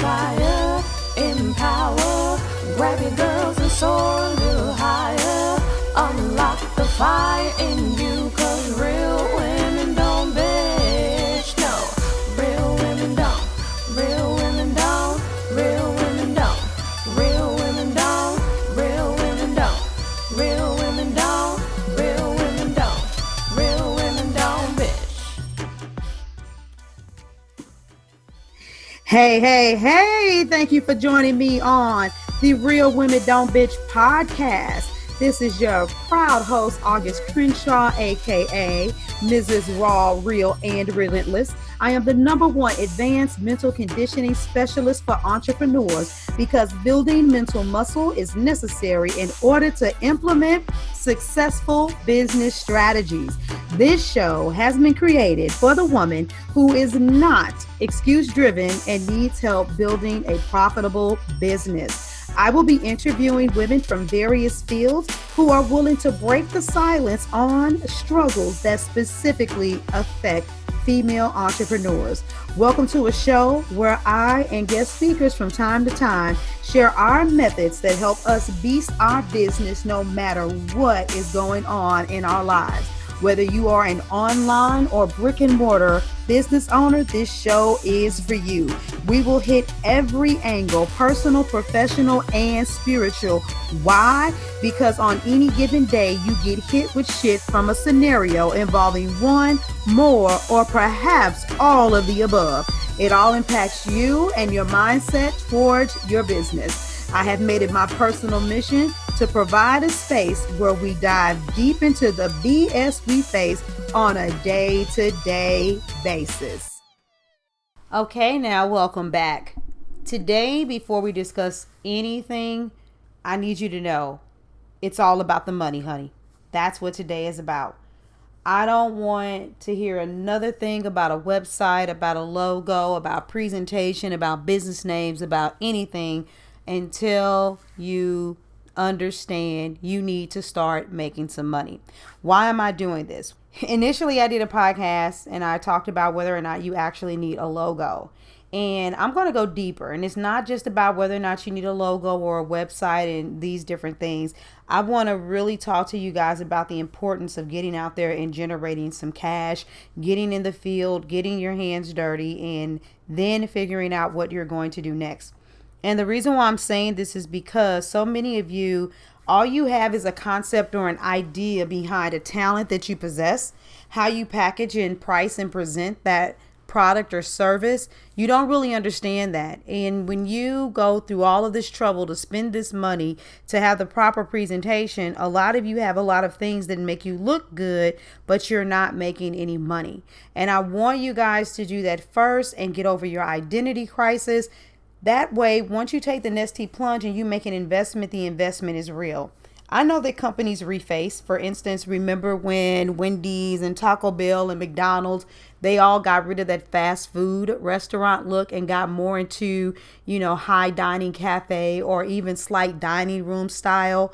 inspire, empower, grab your girls and soar a little higher. Unlock the fire in you, 'cause real women don't bitch, no. Real women don't, real women don't, real women don't, real women don't, real women don't, real women don't, real women don't, real women don't bitch. Hey, thank you for joining me on the Real Women Don't Bitch podcast. This is your proud host, Auguste, aka Mrs. Raw, Real, and Relentless. I am the #1 advanced mental conditioning specialist for entrepreneurs because building mental muscle is necessary in order to implement successful business strategies. This show has been created for the woman who is not excuse-driven and needs help building a profitable business. I will be interviewing women from various fields who are willing to break the silence on struggles that specifically affect female entrepreneurs. Welcome to a show where I and guest speakers from time to time share our methods that help us beast our business no matter what is going on in our lives. Whether you are an online or brick and mortar business owner, this show is for you. We will hit every angle, personal, professional, and spiritual. Why? Because on any given day, you get hit with shit from a scenario involving one, more, or perhaps all of the above. It all impacts you and your mindset towards your business. I have made it my personal mission to provide a space where we dive deep into the BS we face on a day-to-day basis. Okay, now welcome back. Today, before we discuss anything, I need you to know it's all about the money, honey. That's what today is about. I don't want to hear another thing about a website, about a logo, about presentation, about business names, about anything until you understand you need to start making some money. Why am I doing this? Initially, I did a podcast and I talked about whether or not you actually need a logo. And I'm going to go deeper. And it's not just about whether or not you need a logo or a website and these different things. I want to really talk to you guys about the importance of getting out there and generating some cash, getting in the field, getting your hands dirty, and then figuring out what you're going to do next. And the reason why I'm saying this is because so many of you, all you have is a concept or an idea behind a talent that you possess, how you package and price and present that product or service. You don't really understand that. And when you go through all of this trouble to spend this money to have the proper presentation, a lot of you have a lot of things that make you look good, but you're not making any money. And I want you guys to do that first and get over your identity crisis. That way, once you take the Nestea plunge and you make an investment, the investment is real. I know that companies reface. For instance, remember when Wendy's and Taco Bell and McDonald's, they all got rid of that fast food restaurant look and got more into, high dining cafe or even slight dining room style.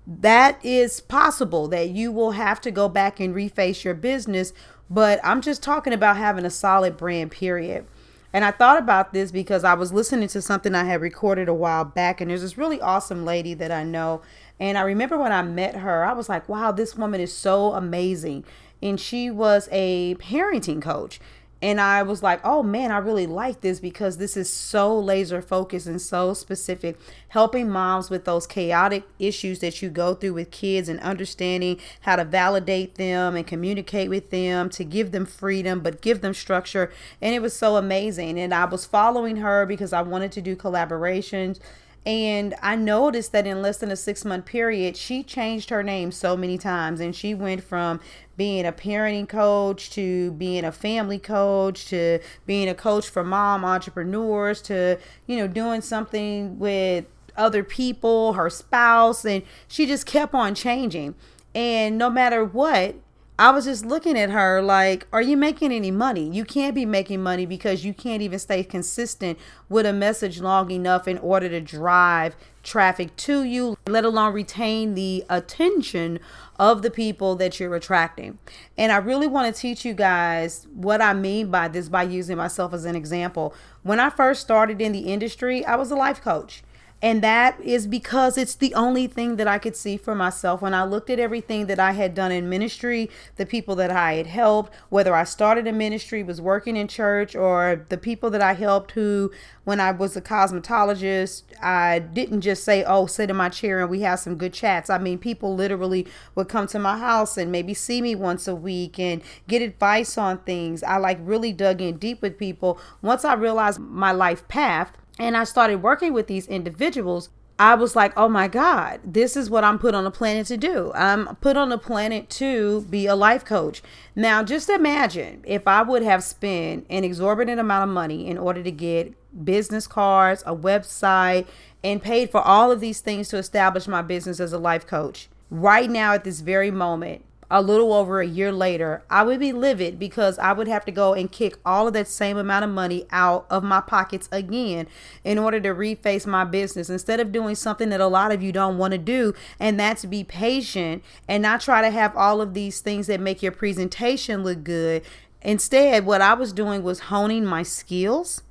That is possible that you will have to go back and reface your business. But I'm just talking about having a solid brand, period. And I thought about this because I was listening to something I had recorded a while back, and there's this really awesome lady that I know. And I remember when I met her, I was like, wow, this woman is so amazing. And she was a parenting coach. And I was like, oh man, I really like this because this is so laser focused and so specific, helping moms with those chaotic issues that you go through with kids and understanding how to validate them and communicate with them to give them freedom, but give them structure. And it was so amazing. And I was following her because I wanted to do collaborations. And I noticed that in less than a 6-month period, she changed her name so many times. And she went from being a parenting coach to being a family coach to being a coach for mom entrepreneurs to, doing something with other people, her spouse. And she just kept on changing. And no matter what, I was just looking at her like, are you making any money? You can't be making money because you can't even stay consistent with a message long enough in order to drive traffic to you, let alone retain the attention of the people that you're attracting. And I really want to teach you guys what I mean by this by using myself as an example. When I first started in the industry, I was a life coach. And that is because it's the only thing that I could see for myself. When I looked at everything that I had done in ministry, the people that I had helped, whether I started a ministry, was working in church, or the people that I helped who, when I was a cosmetologist, I didn't just say, oh, sit in my chair and we have some good chats. I mean, people literally would come to my house and maybe see me once a week and get advice on things. I like really dug in deep with people. Once I realized my life path, and I started working with these individuals, I was like, oh my God, this is what I'm put on the planet to do. I'm put on the planet to be a life coach. Now, just imagine if I would have spent an exorbitant amount of money in order to get business cards, a website, and paid for all of these things to establish my business as a life coach. Right now, at this very moment, a little over a year later, I would be livid because I would have to go and kick all of that same amount of money out of my pockets again in order to reface my business, instead of doing something that a lot of you don't want to do, and that's be patient and not try to have all of these things that make your presentation look good. Instead, what I was doing was honing my skills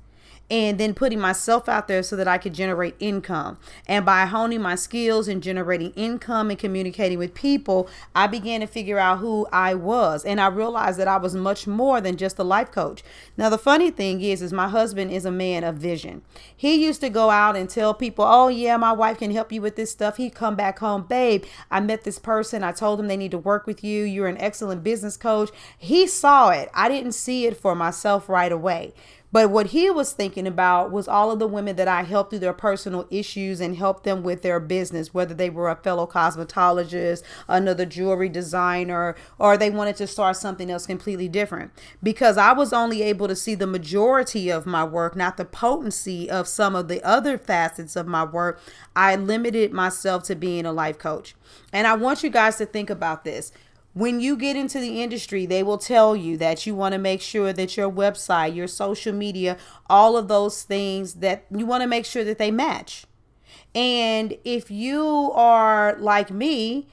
and then putting myself out there so that I could generate income. And by honing my skills and generating income and communicating with people, I began to figure out who I was. And I realized that I was much more than just a life coach. Now, the funny thing is my husband is a man of vision. He used to go out and tell people, oh yeah, my wife can help you with this stuff. He'd come back home, babe, I met this person. I told them they need to work with you. You're an excellent business coach. He saw it. I didn't see it for myself right away. But what he was thinking about was all of the women that I helped through their personal issues and helped them with their business, whether they were a fellow cosmetologist, another jewelry designer, or they wanted to start something else completely different. Because I was only able to see the majority of my work, not the potency of some of the other facets of my work, I limited myself to being a life coach. And I want you guys to think about this. When you get into the industry, they will tell you that you want to make sure that your website, your social media, all of those things, that you want to make sure that they match. And if you are like me,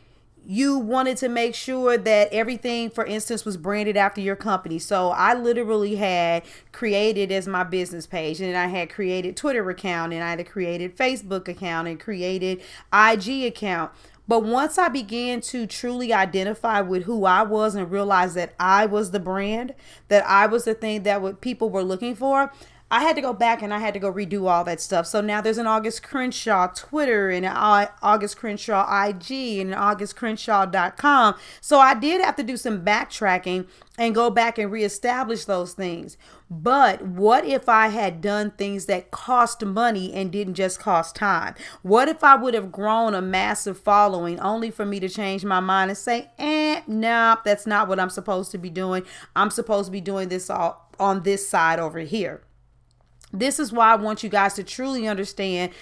you wanted to make sure that everything, for instance, was branded after your company. So I literally had created as my business page, and I had created Twitter account, and I had created Facebook account, and created IG account. But once I began to truly identify with who I was and realize that I was the brand, that I was the thing that what people were looking for, I had to go back and I had to go redo all that stuff. So now there's an Auguste Crenshaw Twitter and an Auguste Crenshaw IG and an AugusteCrenshaw.com. So I did have to do some backtracking and go back and reestablish those things. But what if I had done things that cost money and didn't just cost time? What if I would have grown a massive following only for me to change my mind and say, no, that's not what I'm supposed to be doing. I'm supposed to be doing this all on this side over here. This is why I want you guys to truly understand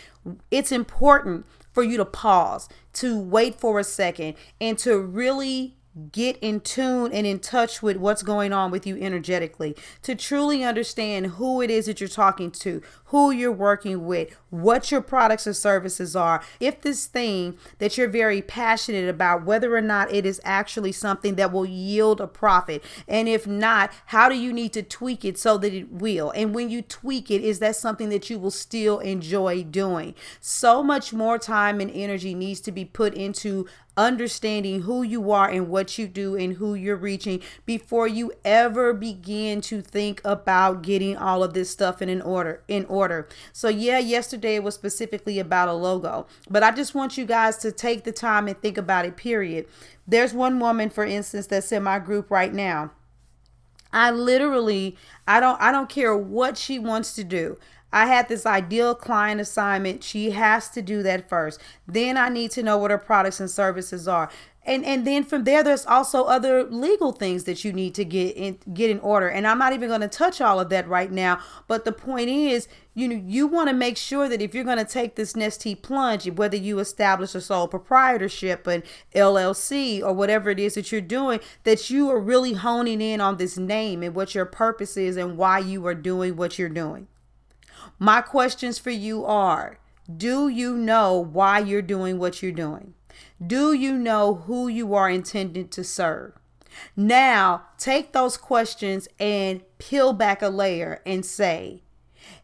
it's important for you to pause, to wait for a second, and to really get in tune and in touch with what's going on with you energetically, to truly understand who it is that you're talking to, who you're working with, what your products or services are. If this thing that you're very passionate about, whether or not it is actually something that will yield a profit. And if not, how do you need to tweak it so that it will? And when you tweak it, is that something that you will still enjoy doing? So much more time and energy needs to be put into understanding who you are and what you do and who you're reaching before you ever begin to think about getting all of this stuff in order. So yeah, yesterday it was specifically about a logo, but I just want you guys to take the time and think about it, period. There's one woman, for instance, that's in my group right now. I don't care what she wants to do. I had this ideal client assignment. She has to do that first. Then I need to know what her products and services are. And then from there, there's also other legal things that you need to get in order. And I'm not even going to touch all of that right now. But the point is, you want to make sure that if you're going to take this Nestea plunge, whether you establish a sole proprietorship, an LLC, or whatever it is that you're doing, that you are really honing in on this name and what your purpose is and why you are doing what you're doing. My questions for you are, do you know why you're doing what you're doing? Do you know who you are intended to serve? Now, take those questions and peel back a layer and say,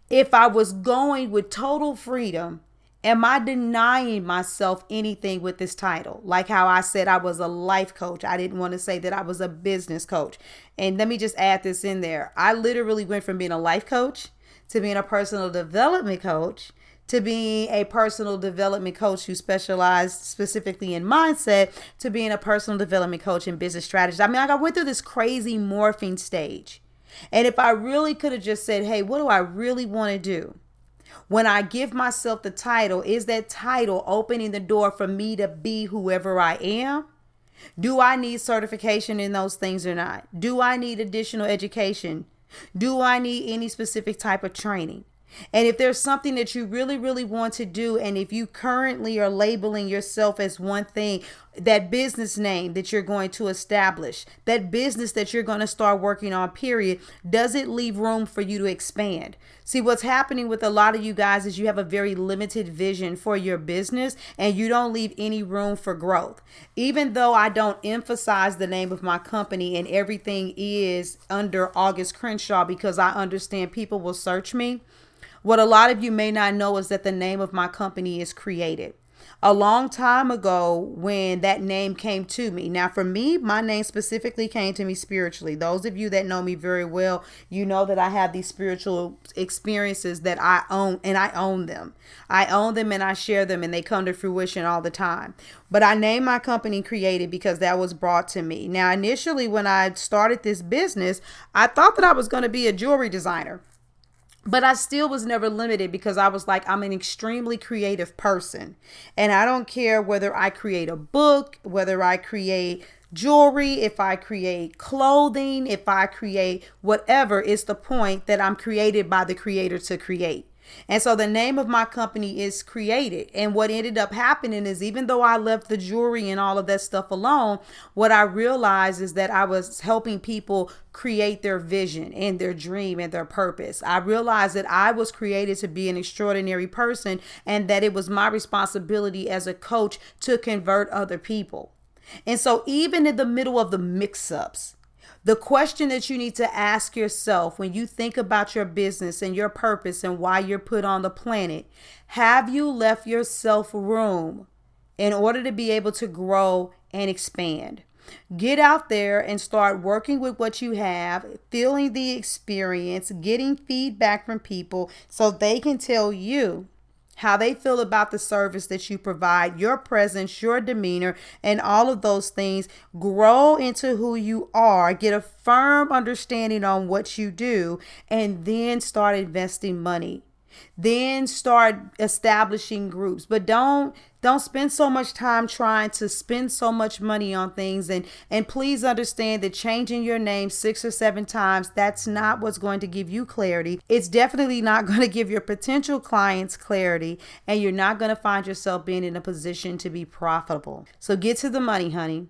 if I was going with total freedom, am I denying myself anything with this title? Like how I said I was a life coach. I didn't want to say that I was a business coach. And let me just add this in there. I literally went from being a life coach to being a personal development coach to being a personal development coach who specialized specifically in mindset, to being a personal development coach in business strategy. I mean, I went through this crazy morphing stage. And if I really could have just said, hey, what do I really want to do? When I give myself the title, is that title opening the door for me to be whoever I am? Do I need certification in those things or not? Do I need additional education? Do I need any specific type of training? And if there's something that you really, really want to do, and if you currently are labeling yourself as one thing, that business name that you're going to establish, that business that you're going to start working on, period, does it leave room for you to expand? See, what's happening with a lot of you guys is you have a very limited vision for your business and you don't leave any room for growth. Even though I don't emphasize the name of my company and everything is under Auguste Crenshaw because I understand people will search me, what a lot of you may not know is that the name of my company is created a long time ago when that name came to me. Now, for me, my name specifically came to me spiritually. Those of you that know me very well, you know that I have these spiritual experiences that I own, and I own them. I own them and I share them, and they come to fruition all the time. But I named my company Created because that was brought to me. Now, initially, when I started this business, I thought that I was going to be a jewelry designer. But I still was never limited because I was like, I'm an extremely creative person. And I don't care whether I create a book, whether I create jewelry, if I create clothing, if I create whatever, it's the point that I'm created by the creator to create. And so the name of my company is Created. And what ended up happening is, even though I left the jewelry and all of that stuff alone, what I realized is that I was helping people create their vision and their dream and their purpose. I realized that I was created to be an extraordinary person and that it was my responsibility as a coach to convert other people. And so even in the middle of the mix-ups, the question that you need to ask yourself when you think about your business and your purpose and why you're put on the planet, have you left yourself room in order to be able to grow and expand? Get out there and start working with what you have, feeling the experience, getting feedback from people so they can tell you how they feel about the service that you provide, your presence, your demeanor, and all of those things. Grow into who you are, get a firm understanding on what you do, and then start investing money. Then start establishing groups. But don't spend so much time trying to spend so much money on things. And please understand that changing your name 6 or 7 times, that's not what's going to give you clarity. It's definitely not going to give your potential clients clarity. And you're not going to find yourself being in a position to be profitable. So get to the money, honey.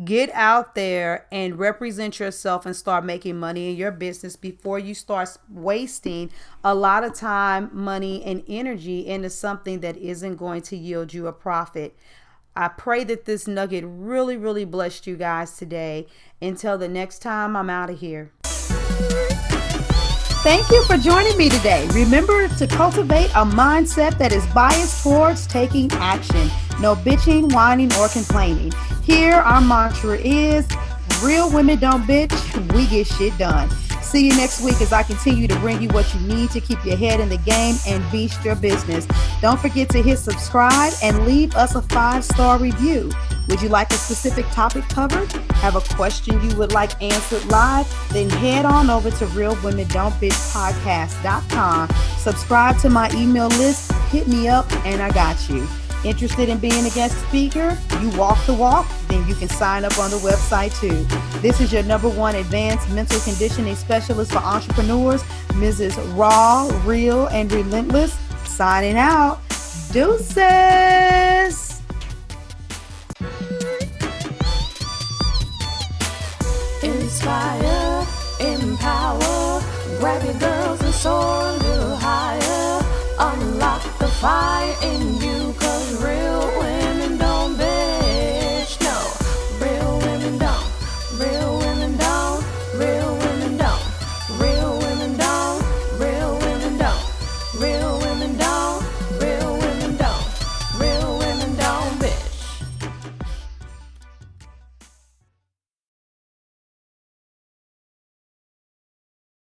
Get out there and represent yourself and start making money in your business before you start wasting a lot of time, money, and energy into something that isn't going to yield you a profit. I pray that this nugget really, really blessed you guys today. Until the next time, I'm out of here. Thank you for joining me today. Remember to cultivate a mindset that is biased towards taking action. No bitching, whining, or complaining. Here, our mantra is, real women don't bitch, we get shit done. See you next week as I continue to bring you what you need to keep your head in the game and beast your business. Don't forget to hit subscribe and leave us a 5-star review. Would you like a specific topic covered? Have a question you would like answered live? Then head on over to realwomendon'tbitchpodcast.com. Subscribe to my email list, hit me up, and I got you. Interested in being a guest speaker? You walk the walk, then you can sign up on the website too. This is your #1 advanced mental conditioning specialist for entrepreneurs, Mrs. Raw, Real, and Relentless, signing out. Deuces! Inspire, empower.